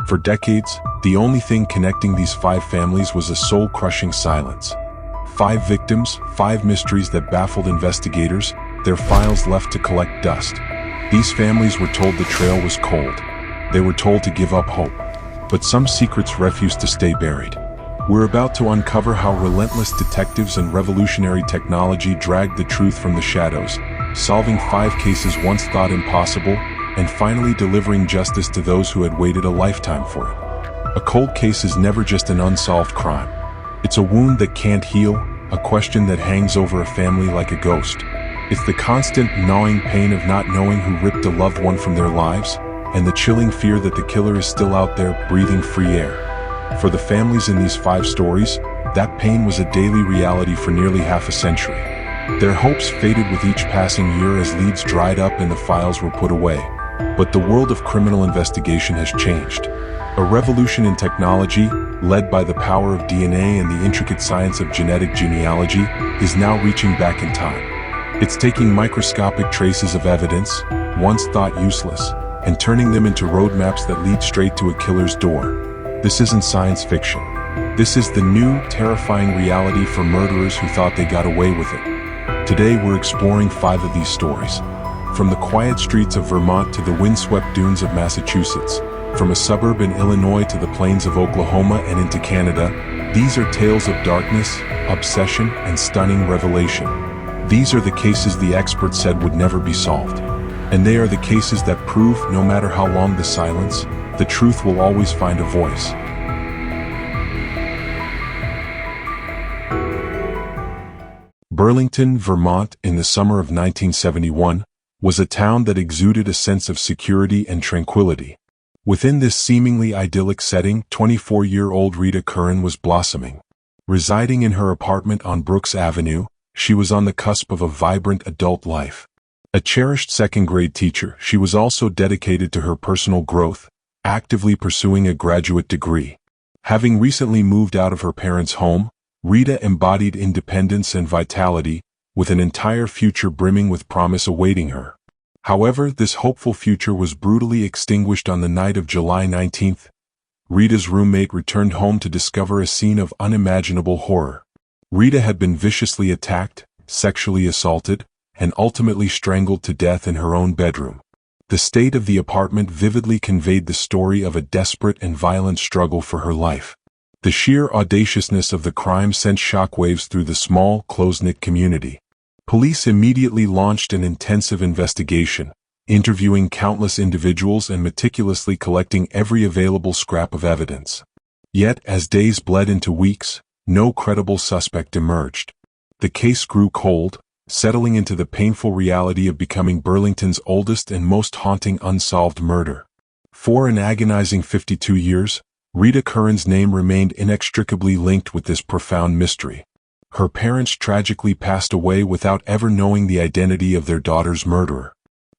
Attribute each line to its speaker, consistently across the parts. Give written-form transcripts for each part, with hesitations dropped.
Speaker 1: For decades, the only thing connecting these 5 families was a soul-crushing silence. 5 victims, 5 mysteries that baffled investigators, their files left to collect dust. These families were told the trail was cold. They were told to give up hope. But some secrets refused to stay buried. We're about to uncover how relentless detectives and revolutionary technology dragged the truth from the shadows, solving 5 cases once thought impossible, and finally delivering justice to those who had waited a lifetime for it. A cold case is never just an unsolved crime. It's a wound that can't heal, a question that hangs over a family like a ghost. It's the constant gnawing pain of not knowing who ripped a loved one from their lives, and the chilling fear that the killer is still out there breathing free air. For the families in these 5 stories, that pain was a daily reality for nearly half a century. Their hopes faded with each passing year as leads dried up and the files were put away. But the world of criminal investigation has changed. A revolution in technology, led by the power of DNA and the intricate science of genetic genealogy, is now reaching back in time. It's taking microscopic traces of evidence, once thought useless, and turning them into roadmaps that lead straight to a killer's door. This isn't science fiction. This is the new, terrifying reality for murderers who thought they got away with it. Today we're exploring 5 of these stories. From the quiet streets of Vermont to the windswept dunes of Massachusetts, from a suburb in Illinois to the plains of Oklahoma and into Canada, these are tales of darkness, obsession, and stunning revelation. These are the cases the experts said would never be solved. And they are the cases that prove, no matter how long the silence, the truth will always find a voice. Burlington, Vermont, in the summer of 1971, was a town that exuded a sense of security and tranquility. Within this seemingly idyllic setting, 24-year-old Rita Curran was blossoming. Residing in her apartment on Brooks Avenue, she was on the cusp of a vibrant adult life. A cherished second-grade teacher, she was also dedicated to her personal growth, actively pursuing a graduate degree. Having recently moved out of her parents' home, Rita embodied independence and vitality, with an entire future brimming with promise awaiting her. However, this hopeful future was brutally extinguished on the night of July 19th. Rita's roommate returned home to discover a scene of unimaginable horror. Rita had been viciously attacked, sexually assaulted, and ultimately strangled to death in her own bedroom. The state of the apartment vividly conveyed the story of a desperate and violent struggle for her life. The sheer audaciousness of the crime sent shockwaves through the small, close-knit community. Police immediately launched an intensive investigation, interviewing countless individuals and meticulously collecting every available scrap of evidence. Yet, as days bled into weeks, no credible suspect emerged. The case grew cold, settling into the painful reality of becoming Burlington's oldest and most haunting unsolved murder. For an agonizing 52 years, Rita Curran's name remained inextricably linked with this profound mystery. Her parents tragically passed away without ever knowing the identity of their daughter's murderer.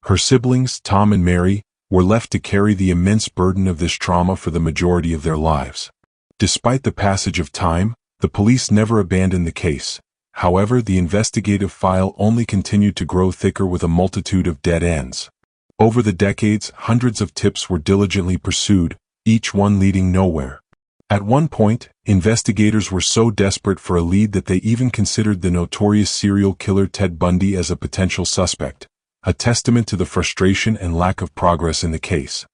Speaker 1: Her siblings, Tom and Mary, were left to carry the immense burden of this trauma for the majority of their lives. Despite the passage of time, the police never abandoned the case. However, the investigative file only continued to grow thicker with a multitude of dead ends. Over the decades, hundreds of tips were diligently pursued, each one leading nowhere. At one point, investigators were so desperate for a lead that they even considered the notorious serial killer Ted Bundy as a potential suspect, a testament to the frustration and lack of progress in the case.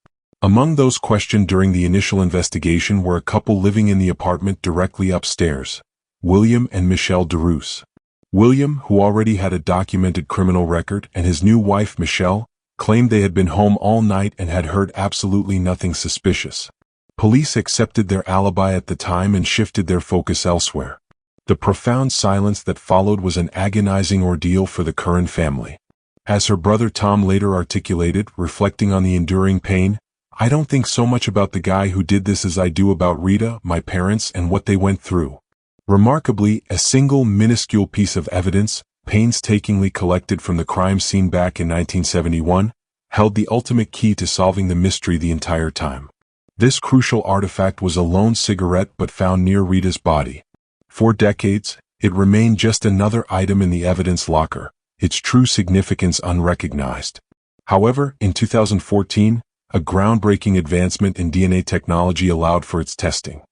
Speaker 1: Among those questioned during the initial investigation were a couple living in the apartment directly upstairs, William and Michelle DeRoos. William, who already had a documented criminal record, and his new wife, Michelle, claimed they had been home all night and had heard absolutely nothing suspicious. Police accepted their alibi at the time and shifted their focus elsewhere. The profound silence that followed was an agonizing ordeal for the Curran family. As her brother Tom later articulated, reflecting on the enduring pain, "I don't think so much about the guy who did this as I do about Rita, my parents, and what they went through." Remarkably, a single minuscule piece of evidence, painstakingly collected from the crime scene back in 1971, held the ultimate key to solving the mystery the entire time. This crucial artifact was a lone cigarette but found near Rita's body. For decades, it remained just another item in the evidence locker, its true significance unrecognized. However, in 2014, a groundbreaking advancement in DNA technology allowed for its testing.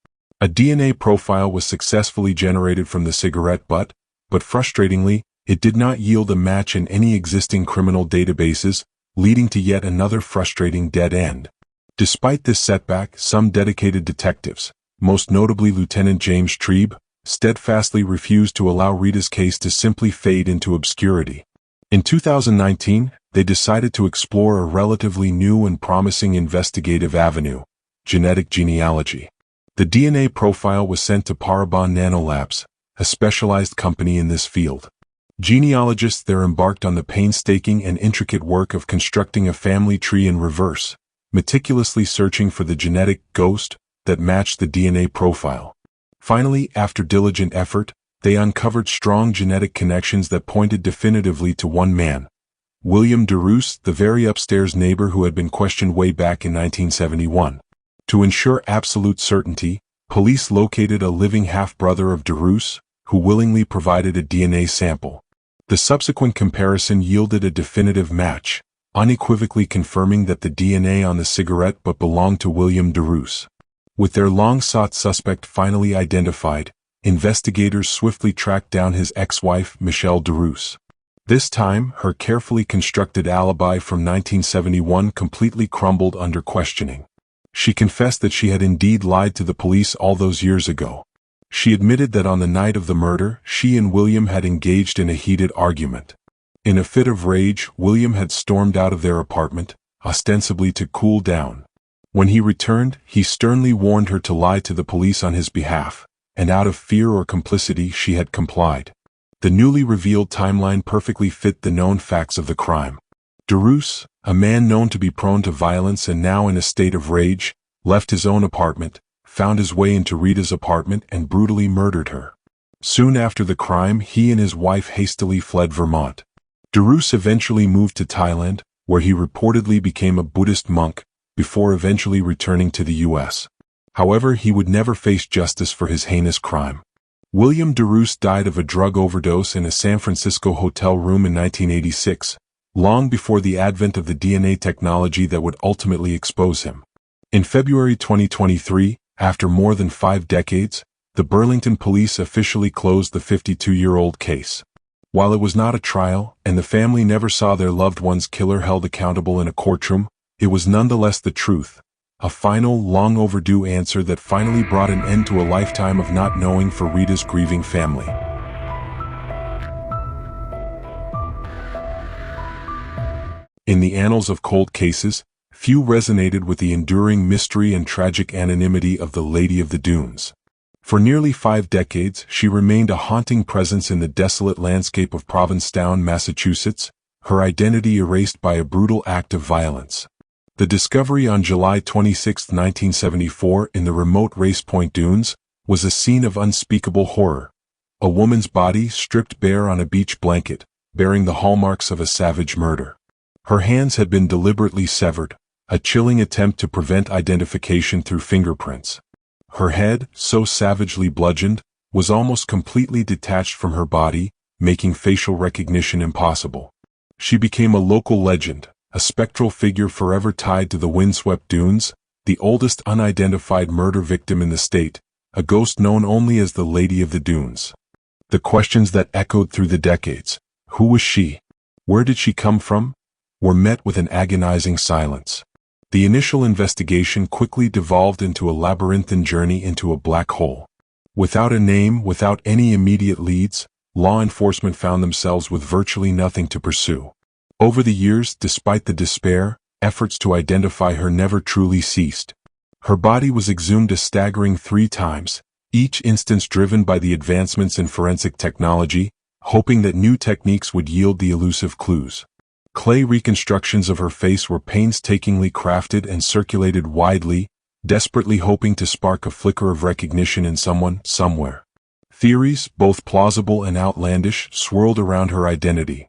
Speaker 1: A DNA profile was successfully generated from the cigarette butt, but frustratingly, it did not yield a match in any existing criminal databases, leading to yet another frustrating dead end. Despite this setback, some dedicated detectives, most notably Lieutenant James Trebe, steadfastly refused to allow Rita's case to simply fade into obscurity. In 2019, they decided to explore a relatively new and promising investigative avenue: genetic genealogy. The DNA profile was sent to Parabon Nanolabs, a specialized company in this field. Genealogists there embarked on the painstaking and intricate work of constructing a family tree in reverse, meticulously searching for the genetic ghost that matched the DNA profile. Finally, after diligent effort, they uncovered strong genetic connections that pointed definitively to one man: William DeRoos, the very upstairs neighbor who had been questioned way back in 1971. To ensure absolute certainty, police located a living half-brother of DeRoos, who willingly provided a DNA sample. The subsequent comparison yielded a definitive match, unequivocally confirming that the DNA on the cigarette butt belonged to William DeRoos. With their long-sought suspect finally identified, investigators swiftly tracked down his ex-wife, Michelle DeRoos. This time, her carefully constructed alibi from 1971 completely crumbled under questioning. She confessed that she had indeed lied to the police all those years ago. She admitted that on the night of the murder, she and William had engaged in a heated argument. In a fit of rage, William had stormed out of their apartment, ostensibly to cool down. When he returned, he sternly warned her to lie to the police on his behalf, and out of fear or complicity she had complied. The newly revealed timeline perfectly fit the known facts of the crime. DeRoos, a man known to be prone to violence and now in a state of rage, left his own apartment, found his way into Rita's apartment and brutally murdered her. Soon after the crime, he and his wife hastily fled Vermont. DeRoos eventually moved to Thailand, where he reportedly became a Buddhist monk, before eventually returning to the U.S. However, he would never face justice for his heinous crime. William DeRoos died of a drug overdose in a San Francisco hotel room in 1986, long before the advent of the DNA technology that would ultimately expose him. In February 2023, after more than 5 decades, the Burlington police officially closed the 52-year-old case. While it was not a trial, and the family never saw their loved one's killer held accountable in a courtroom, it was nonetheless the truth, a final, long-overdue answer that finally brought an end to a lifetime of not knowing for Rita's grieving family. In the annals of cold cases, few resonated with the enduring mystery and tragic anonymity of the Lady of the Dunes. For nearly 5 decades, she remained a haunting presence in the desolate landscape of Provincetown, Massachusetts, her identity erased by a brutal act of violence. The discovery on July 26, 1974, in the remote Race Point Dunes, was a scene of unspeakable horror. A woman's body stripped bare on a beach blanket, bearing the hallmarks of a savage murder. Her hands had been deliberately severed, a chilling attempt to prevent identification through fingerprints. Her head, so savagely bludgeoned, was almost completely detached from her body, making facial recognition impossible. She became a local legend, a spectral figure forever tied to the windswept dunes, the oldest unidentified murder victim in the state, a ghost known only as the Lady of the Dunes. The questions that echoed through the decades, who was she? Where did she come from? Were met with an agonizing silence. The initial investigation quickly devolved into a labyrinthine journey into a black hole. Without a name, without any immediate leads, law enforcement found themselves with virtually nothing to pursue. Over the years, despite the despair, efforts to identify her never truly ceased. Her body was exhumed a staggering 3 times, each instance driven by the advancements in forensic technology, hoping that new techniques would yield the elusive clues. Clay reconstructions of her face were painstakingly crafted and circulated widely, desperately hoping to spark a flicker of recognition in someone, somewhere. Theories, both plausible and outlandish, swirled around her identity.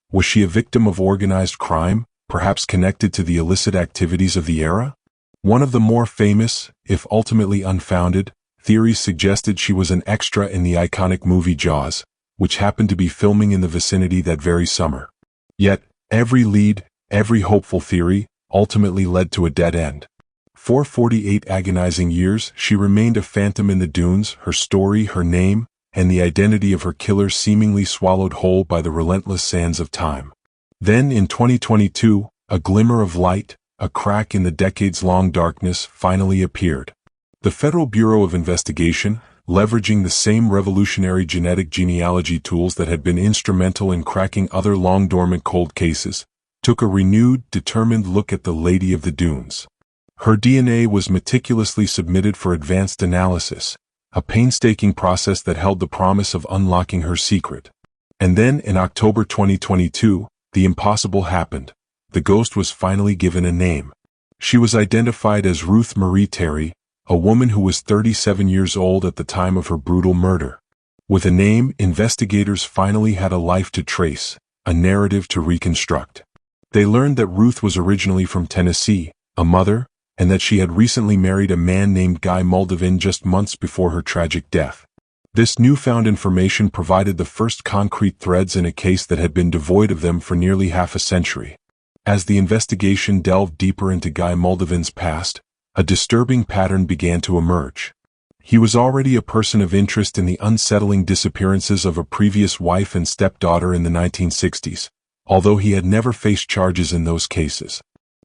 Speaker 1: Was she a victim of organized crime, perhaps connected to the illicit activities of the era? One of the more famous, if ultimately unfounded, theories suggested she was an extra in the iconic movie Jaws, which happened to be filming in the vicinity that very summer. Yet, every lead, every hopeful theory, ultimately led to a dead end. For 48 agonizing years, she remained a phantom in the dunes, her story, her name, and the identity of her killer seemingly swallowed whole by the relentless sands of time. Then, in 2022, a glimmer of light, a crack in the decades-long darkness, finally appeared. The Federal Bureau of Investigation, leveraging the same revolutionary genetic genealogy tools that had been instrumental in cracking other long-dormant cold cases, took a renewed, determined look at the Lady of the Dunes. Her DNA was meticulously submitted for advanced analysis, a painstaking process that held the promise of unlocking her secret. And then, in October 2022, the impossible happened. The ghost was finally given a name. She was identified as Ruth Marie Terry, a woman who was 37 years old at the time of her brutal murder. With a name, investigators finally had a life to trace, a narrative to reconstruct. They learned that Ruth was originally from Tennessee, a mother, and that she had recently married a man named Guy Moldavin just months before her tragic death. This newfound information provided the first concrete threads in a case that had been devoid of them for nearly half a century. As the investigation delved deeper into Guy Moldavin's past, a disturbing pattern began to emerge. He was already a person of interest in the unsettling disappearances of a previous wife and stepdaughter in the 1960s, although he had never faced charges in those cases.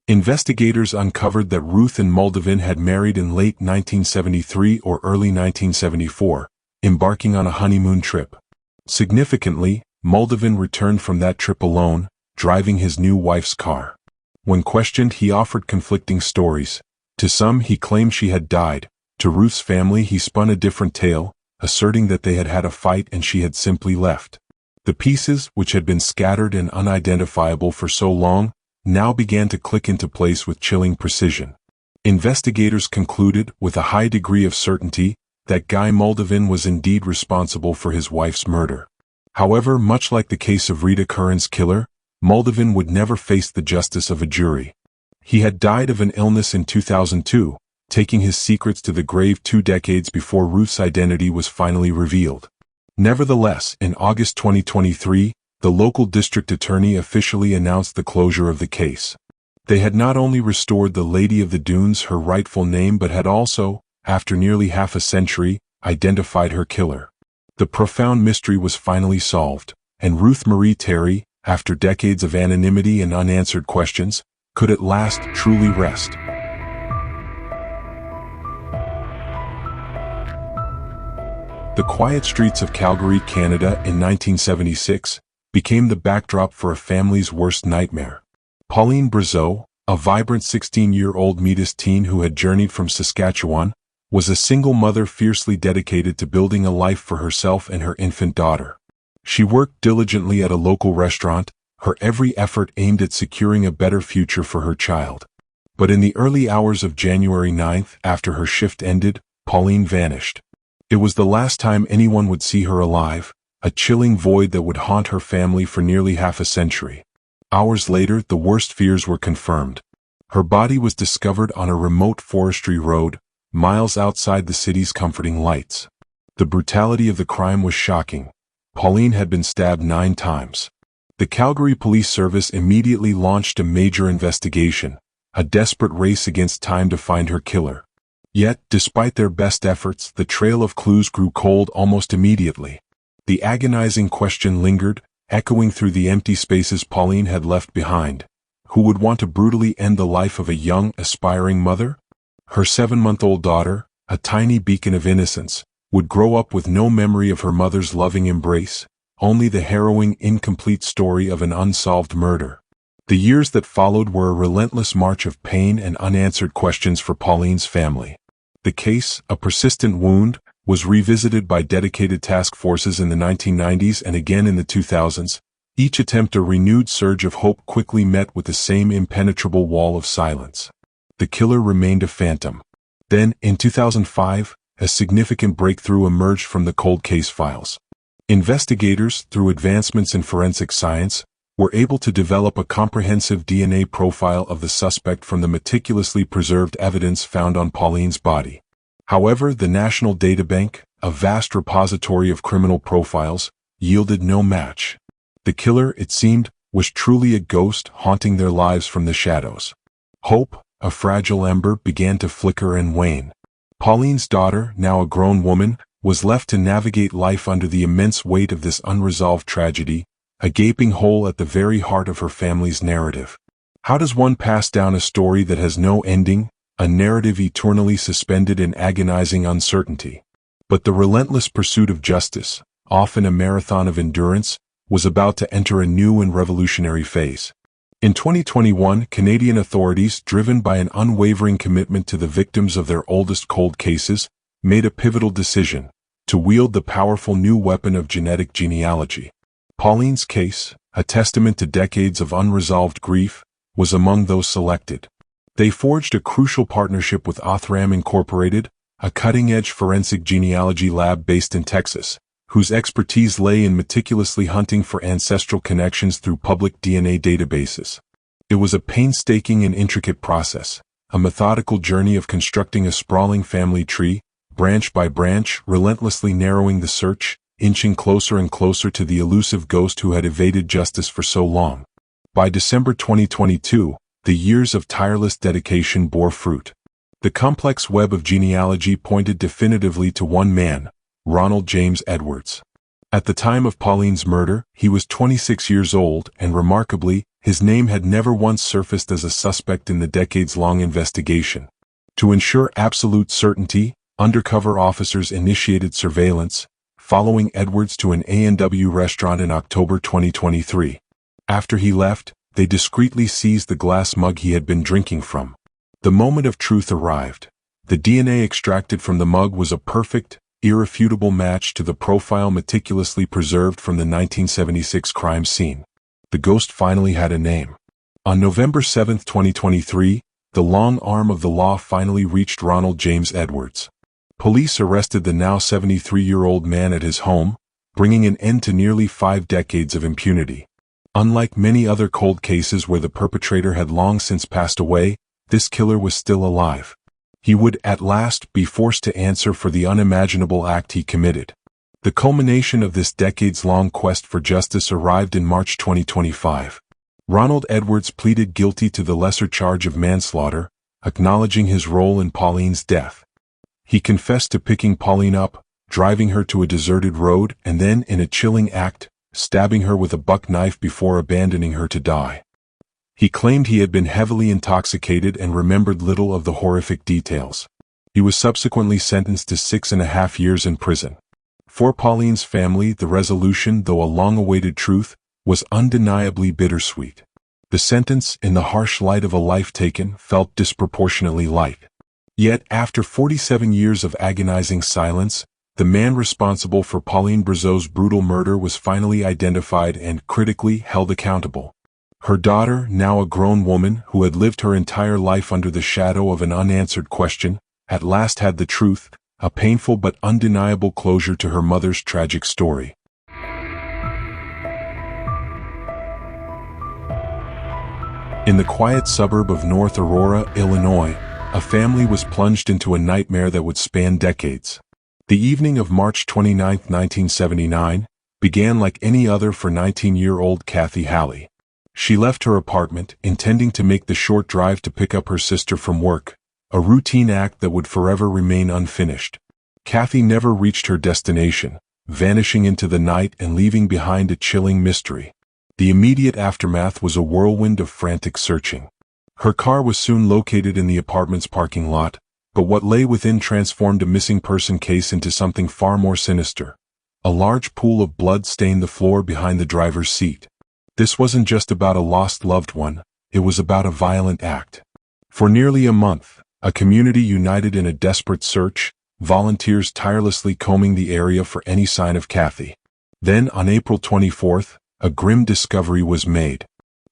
Speaker 1: Investigators uncovered that Ruth and Moldavin had married in late 1973 or early 1974, embarking on a honeymoon trip. Significantly, Moldavin returned from that trip alone, driving his new wife's car. When questioned, he offered conflicting stories. To some, he claimed she had died. To Ruth's family, he spun a different tale, asserting that they had had a fight and she had simply left. The pieces, which had been scattered and unidentifiable for so long, now began to click into place with chilling precision. Investigators concluded, with a high degree of certainty, that Guy Moldavin was indeed responsible for his wife's murder. However, much like the case of Rita Curran's killer, Moldavin would never face the justice of a jury. He had died of an illness in 2002, taking his secrets to the grave 2 decades before Ruth's identity was finally revealed. Nevertheless, in August 2023, the local district attorney officially announced the closure of the case. They had not only restored the Lady of the Dunes her rightful name but had also, after nearly half a century, identified her killer. The profound mystery was finally solved, and Ruth Marie Terry, after decades of anonymity and unanswered questions, could at last truly rest. The quiet streets of Calgary, Canada in 1976 became the backdrop for a family's worst nightmare. Pauline Brazeau, a vibrant 16-year-old Métis teen who had journeyed from Saskatchewan, was a single mother fiercely dedicated to building a life for herself and her infant daughter. She worked diligently at a local restaurant, her every effort aimed at securing a better future for her child. But in the early hours of January 9th, after her shift ended, Pauline vanished. It was the last time anyone would see her alive, a chilling void that would haunt her family for nearly half a century. Hours later, the worst fears were confirmed. Her body was discovered on a remote forestry road, miles outside the city's comforting lights. The brutality of the crime was shocking. Pauline had been stabbed 9 times. The Calgary Police Service immediately launched a major investigation, a desperate race against time to find her killer. Yet, despite their best efforts, the trail of clues grew cold almost immediately. The agonizing question lingered, echoing through the empty spaces Pauline had left behind. Who would want to brutally end the life of a young, aspiring mother? Her 7-month-old daughter, a tiny beacon of innocence, would grow up with no memory of her mother's loving embrace, only the harrowing, incomplete story of an unsolved murder. The years that followed were a relentless march of pain and unanswered questions for Pauline's family. The case, a persistent wound, was revisited by dedicated task forces in the 1990s and again in the 2000s. Each attempt a renewed surge of hope quickly met with the same impenetrable wall of silence. The killer remained a phantom. Then, in 2005, a significant breakthrough emerged from the cold case files. Investigators, through advancements in forensic science, were able to develop a comprehensive DNA profile of the suspect from the meticulously preserved evidence found on Pauline's body. However, the National Databank, a vast repository of criminal profiles, yielded no match. The killer, it seemed, was truly a ghost haunting their lives from the shadows. Hope, a fragile ember, began to flicker and wane. Pauline's daughter, now a grown woman, was left to navigate life under the immense weight of this unresolved tragedy, a gaping hole at the very heart of her family's narrative. How does one pass down a story that has no ending, a narrative eternally suspended in agonizing uncertainty? But the relentless pursuit of justice, often a marathon of endurance, was about to enter a new and revolutionary phase. In 2021, Canadian authorities, driven by an unwavering commitment to the victims of their oldest cold cases, made a pivotal decision to wield the powerful new weapon of genetic genealogy. Pauline's case, a testament to decades of unresolved grief, was among those selected. They forged a crucial partnership with Othram Incorporated, a cutting-edge forensic genealogy lab based in Texas, whose expertise lay in meticulously hunting for ancestral connections through public DNA databases. It was a painstaking and intricate process, a methodical journey of constructing a sprawling family tree, branch by branch, relentlessly narrowing the search, inching closer and closer to the elusive ghost who had evaded justice for so long. By December 2022, the years of tireless dedication bore fruit. The complex web of genealogy pointed definitively to one man, Ronald James Edwards. At the time of Pauline's murder, he was 26 years old, and remarkably, his name had never once surfaced as a suspect in the decades-long investigation. To ensure absolute certainty, undercover officers initiated surveillance, following Edwards to an A&W restaurant in October 2023. After he left, they discreetly seized the glass mug he had been drinking from. The moment of truth arrived. The DNA extracted from the mug was a perfect, irrefutable match to the profile meticulously preserved from the 1976 crime scene. The ghost finally had a name. On November 7, 2023, the long arm of the law finally reached Ronald James Edwards. Police arrested the now 73-year-old man at his home, bringing an end to nearly 5 decades of impunity. Unlike many other cold cases where the perpetrator had long since passed away, this killer was still alive. He would, at last, be forced to answer for the unimaginable act he committed. The culmination of this decades-long quest for justice arrived in March 2025. Ronald Edwards pleaded guilty to the lesser charge of manslaughter, acknowledging his role in Pauline's death. He confessed to picking Pauline up, driving her to a deserted road, and then, in a chilling act, stabbing her with a buck knife before abandoning her to die. He claimed he had been heavily intoxicated and remembered little of the horrific details. He was subsequently sentenced to 6.5 years in prison. For Pauline's family, the resolution, though a long-awaited truth, was undeniably bittersweet. The sentence, in the harsh light of a life taken, felt disproportionately light. Yet, after 47 years of agonizing silence, the man responsible for Pauline Brazeau's brutal murder was finally identified and, critically, held accountable. Her daughter, now a grown woman who had lived her entire life under the shadow of an unanswered question, at last had the truth, a painful but undeniable closure to her mother's tragic story. In the quiet suburb of North Aurora, Illinois, a family was plunged into a nightmare that would span decades. The evening of March 29, 1979, began like any other for 19-year-old Kathy Halley. She left her apartment, intending to make the short drive to pick up her sister from work, a routine act that would forever remain unfinished. Kathy never reached her destination, vanishing into the night and leaving behind a chilling mystery. The immediate aftermath was a whirlwind of frantic searching. Her car was soon located in the apartment's parking lot, but what lay within transformed a missing person case into something far more sinister. A large pool of blood stained the floor behind the driver's seat. This wasn't just about a lost loved one, it was about a violent act. For nearly a month, a community united in a desperate search, volunteers tirelessly combing the area for any sign of Kathy. Then, on April 24th, a grim discovery was made.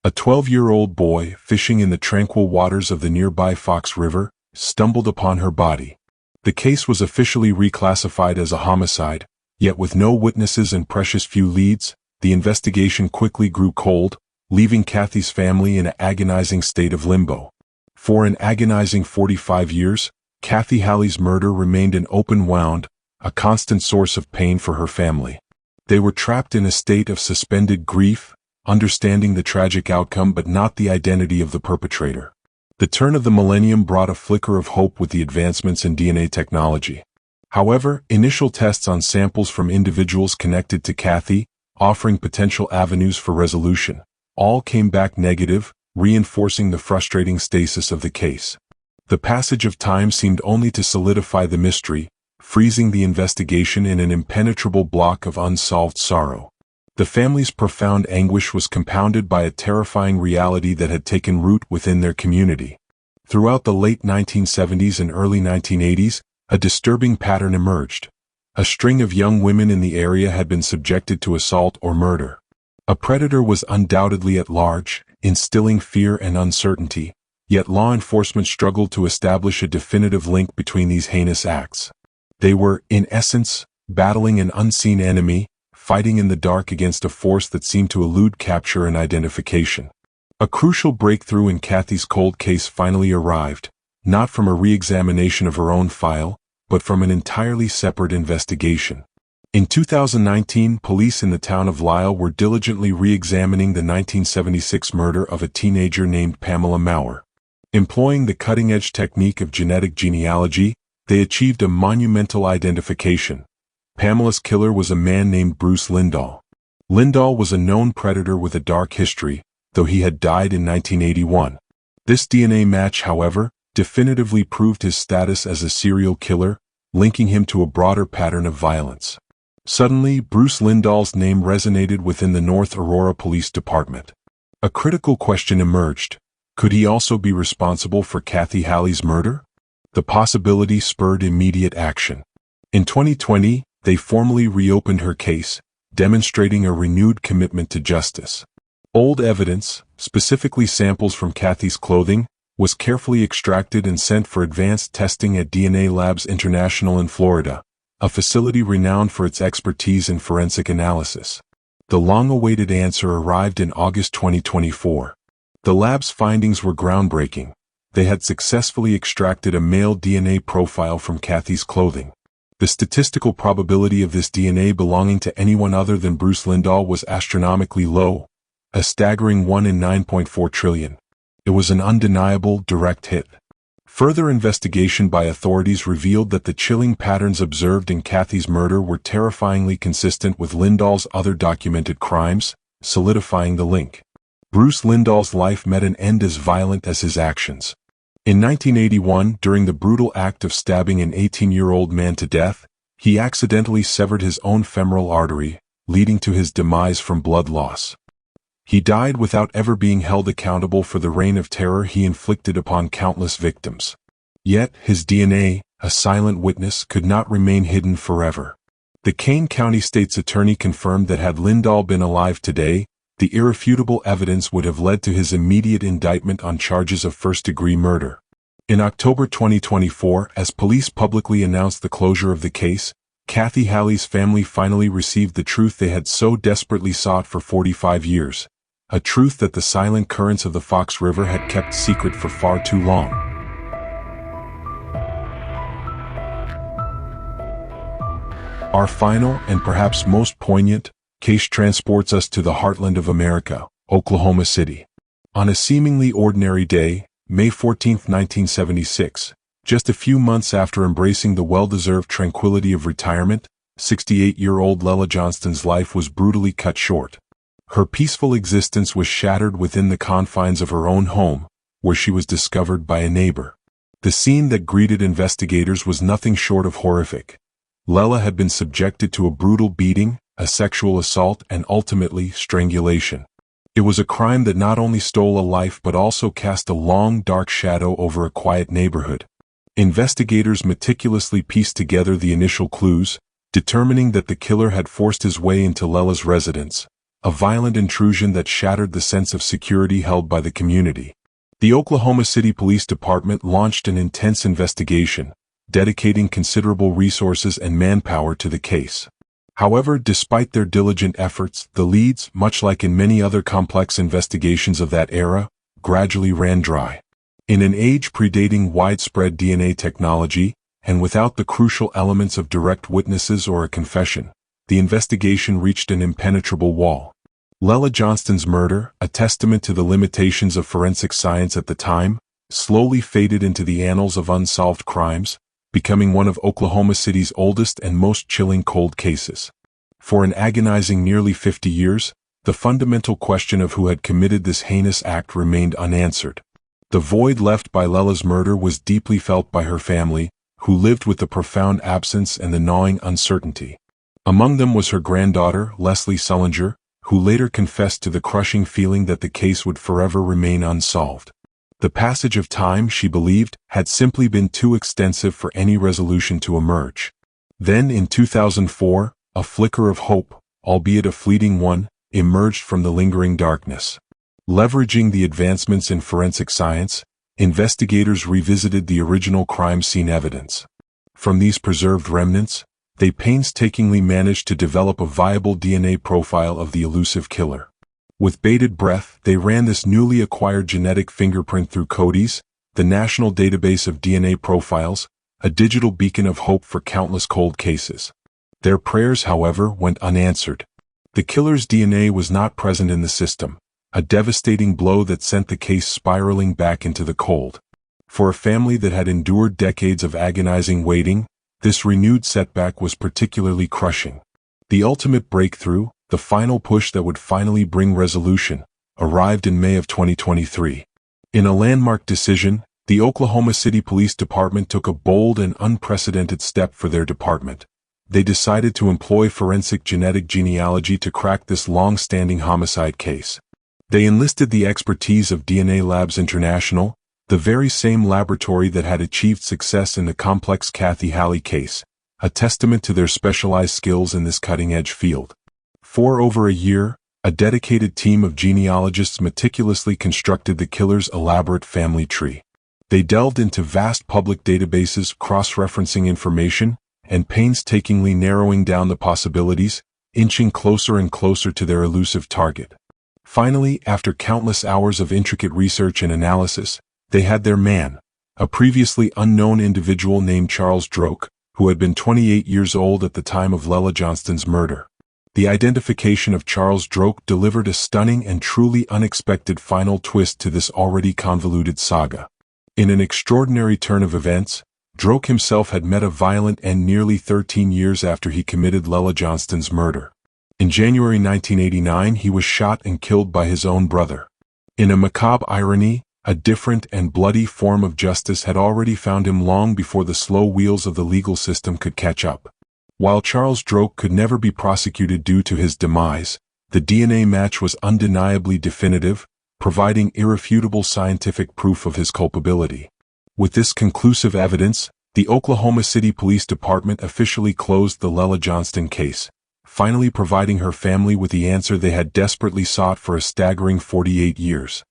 Speaker 1: A 12-year-old boy, fishing in the tranquil waters of the nearby Fox River, stumbled upon her body. The case was officially reclassified as a homicide, yet with no witnesses and precious few leads, the investigation quickly grew cold, leaving Kathy's family in an agonizing state of limbo. For an agonizing 45 years, Kathy Halley's murder remained an open wound, a constant source of pain for her family. They were trapped in a state of suspended grief, understanding the tragic outcome but not the identity of the perpetrator. The turn of the millennium brought a flicker of hope with the advancements in DNA technology. However, initial tests on samples from individuals connected to Kathy, offering potential avenues for resolution, all came back negative, reinforcing the frustrating stasis of the case. The passage of time seemed only to solidify the mystery, freezing the investigation in an impenetrable block of unsolved sorrow. The family's profound anguish was compounded by a terrifying reality that had taken root within their community. Throughout the late 1970s and early 1980s, a disturbing pattern emerged. A string of young women in the area had been subjected to assault or murder. A predator was undoubtedly at large, instilling fear and uncertainty, yet law enforcement struggled to establish a definitive link between these heinous acts. They were, in essence, battling an unseen enemy, fighting in the dark against a force that seemed to elude capture and identification. A crucial breakthrough in Kathy's cold case finally arrived, not from a re-examination of her own file, but from an entirely separate investigation. In 2019, police in the town of Lisle were diligently re-examining the 1976 murder of a teenager named Pamela Maurer. Employing the cutting-edge technique of genetic genealogy, they achieved a monumental identification. Pamela's killer was a man named Bruce Lindahl. Lindahl was a known predator with a dark history, though he had died in 1981. This DNA match, however, definitively proved his status as a serial killer, linking him to a broader pattern of violence. Suddenly, Bruce Lindahl's name resonated within the North Aurora Police Department. A critical question emerged. Could he also be responsible for Kathy Halley's murder? The possibility spurred immediate action. In 2020, they formally reopened her case, demonstrating a renewed commitment to justice. Old evidence, specifically samples from Kathy's clothing, was carefully extracted and sent for advanced testing at DNA Labs International in Florida, a facility renowned for its expertise in forensic analysis. The long-awaited answer arrived in August 2024. The lab's findings were groundbreaking. They had successfully extracted a male DNA profile from Kathy's clothing. The statistical probability of this DNA belonging to anyone other than Bruce Lindahl was astronomically low, a staggering 1 in 9.4 trillion. It was an undeniable, direct hit. Further investigation by authorities revealed that the chilling patterns observed in Kathy's murder were terrifyingly consistent with Lindahl's other documented crimes, solidifying the link. Bruce Lindahl's life met an end as violent as his actions. In 1981, during the brutal act of stabbing an 18-year-old man to death, he accidentally severed his own femoral artery, leading to his demise from blood loss. He died without ever being held accountable for the reign of terror he inflicted upon countless victims. Yet, his DNA, a silent witness, could not remain hidden forever. The Kane County State's attorney confirmed that had Lindahl been alive today, the irrefutable evidence would have led to his immediate indictment on charges of first-degree murder. In October 2024, as police publicly announced the closure of the case, Kathy Halley's family finally received the truth they had so desperately sought for 45 years. A truth that the silent currents of the Fox River had kept secret for far too long. Our final, and perhaps most poignant, case transports us to the heartland of America, Oklahoma City. On a seemingly ordinary day, May 14, 1976, just a few months after embracing the well-deserved tranquility of retirement, 68-year-old Lela Johnston's life was brutally cut short. Her peaceful existence was shattered within the confines of her own home, where she was discovered by a neighbor. The scene that greeted investigators was nothing short of horrific. Lela had been subjected to a brutal beating, a sexual assault, and ultimately strangulation. It was a crime that not only stole a life but also cast a long, dark shadow over a quiet neighborhood. Investigators meticulously pieced together the initial clues, determining that the killer had forced his way into Lela's residence, a violent intrusion that shattered the sense of security held by the community. The Oklahoma City Police Department launched an intense investigation, dedicating considerable resources and manpower to the case. However, despite their diligent efforts, the leads, much like in many other complex investigations of that era, gradually ran dry. In an age predating widespread DNA technology, and without the crucial elements of direct witnesses or a confession, the investigation reached an impenetrable wall. Lela Johnston's murder, a testament to the limitations of forensic science at the time, slowly faded into the annals of unsolved crimes, becoming one of Oklahoma City's oldest and most chilling cold cases. For an agonizing nearly 50 years, the fundamental question of who had committed this heinous act remained unanswered. The void left by Lella's murder was deeply felt by her family, who lived with the profound absence and the gnawing uncertainty. Among them was her granddaughter, Leslie Sullinger, who later confessed to the crushing feeling that the case would forever remain unsolved. The passage of time, she believed, had simply been too extensive for any resolution to emerge. Then, in 2004, a flicker of hope, albeit a fleeting one, emerged from the lingering darkness. Leveraging the advancements in forensic science, investigators revisited the original crime scene evidence. From these preserved remnants, they painstakingly managed to develop a viable DNA profile of the elusive killer. With bated breath, they ran this newly acquired genetic fingerprint through CODIS, the national database of DNA profiles, a digital beacon of hope for countless cold cases. Their prayers, however, went unanswered. The killer's DNA was not present in the system, a devastating blow that sent the case spiraling back into the cold. For a family that had endured decades of agonizing waiting, this renewed setback was particularly crushing. The ultimate breakthrough, the final push that would finally bring resolution, arrived in May of 2023. In a landmark decision, the Oklahoma City Police Department took a bold and unprecedented step for their department. They decided to employ forensic genetic genealogy to crack this long-standing homicide case. They enlisted the expertise of DNA Labs International, the very same laboratory that had achieved success in the complex Kathy Halley case, a testament to their specialized skills in this cutting-edge field. For over a year, a dedicated team of genealogists meticulously constructed the killer's elaborate family tree. They delved into vast public databases, cross-referencing information, and painstakingly narrowing down the possibilities, inching closer and closer to their elusive target. Finally, after countless hours of intricate research and analysis, they had their man, a previously unknown individual named Charles Droke, who had been 28 years old at the time of Lela Johnston's murder. The identification of Charles Droke delivered a stunning and truly unexpected final twist to this already convoluted saga. In an extraordinary turn of events, Droke himself had met a violent end nearly 13 years after he committed Lela Johnston's murder. In January 1989, he was shot and killed by his own brother. In a macabre irony, a different and bloody form of justice had already found him long before the slow wheels of the legal system could catch up. While Charles Droke could never be prosecuted due to his demise, the DNA match was undeniably definitive, providing irrefutable scientific proof of his culpability. With this conclusive evidence, the Oklahoma City Police Department officially closed the Lela Johnston case, finally providing her family with the answer they had desperately sought for a staggering 48 years.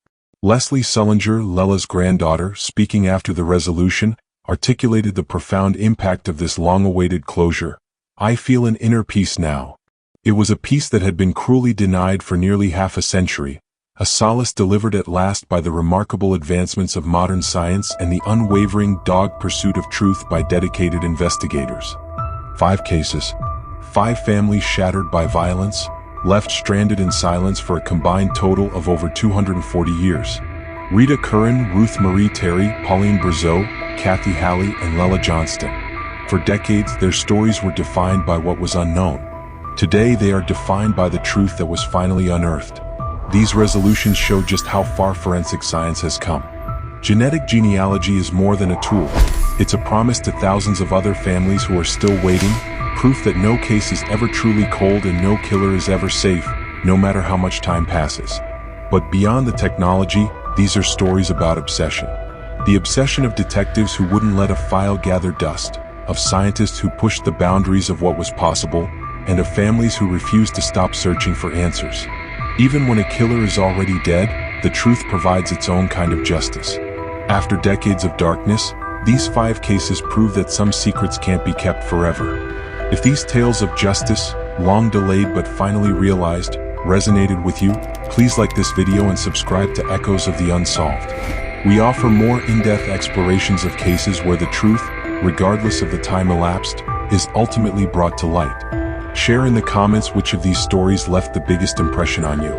Speaker 1: Leslie Sullinger, Lela's granddaughter, speaking after the resolution, articulated the profound impact of this long-awaited closure. "I feel an inner peace now." It was a peace that had been cruelly denied for nearly half a century, a solace delivered at last by the remarkable advancements of modern science and the unwavering dogged pursuit of truth by dedicated investigators. 5 cases. 5 families shattered by violence, left stranded in silence for a combined total of over 240 years. Rita Curran, Ruth Marie Terry, Pauline Brazeau, Kathy Halley, and Lela Johnston. For decades, their stories were defined by what was unknown. Today, they are defined by the truth that was finally unearthed. These resolutions show just how far forensic science has come. Genetic genealogy is more than a tool. It's a promise to thousands of other families who are still waiting, proof that no case is ever truly cold and no killer is ever safe, no matter how much time passes. But beyond the technology, these are stories about obsession. The obsession of detectives who wouldn't let a file gather dust, of scientists who pushed the boundaries of what was possible, and of families who refused to stop searching for answers. Even when a killer is already dead, the truth provides its own kind of justice. After decades of darkness, these 5 cases prove that some secrets can't be kept forever. If these tales of justice, long delayed but finally realized, resonated with you, please like this video and subscribe to Echoes of the Unsolved. We offer more in-depth explorations of cases where the truth, regardless of the time elapsed, is ultimately brought to light. Share in the comments which of these stories left the biggest impression on you.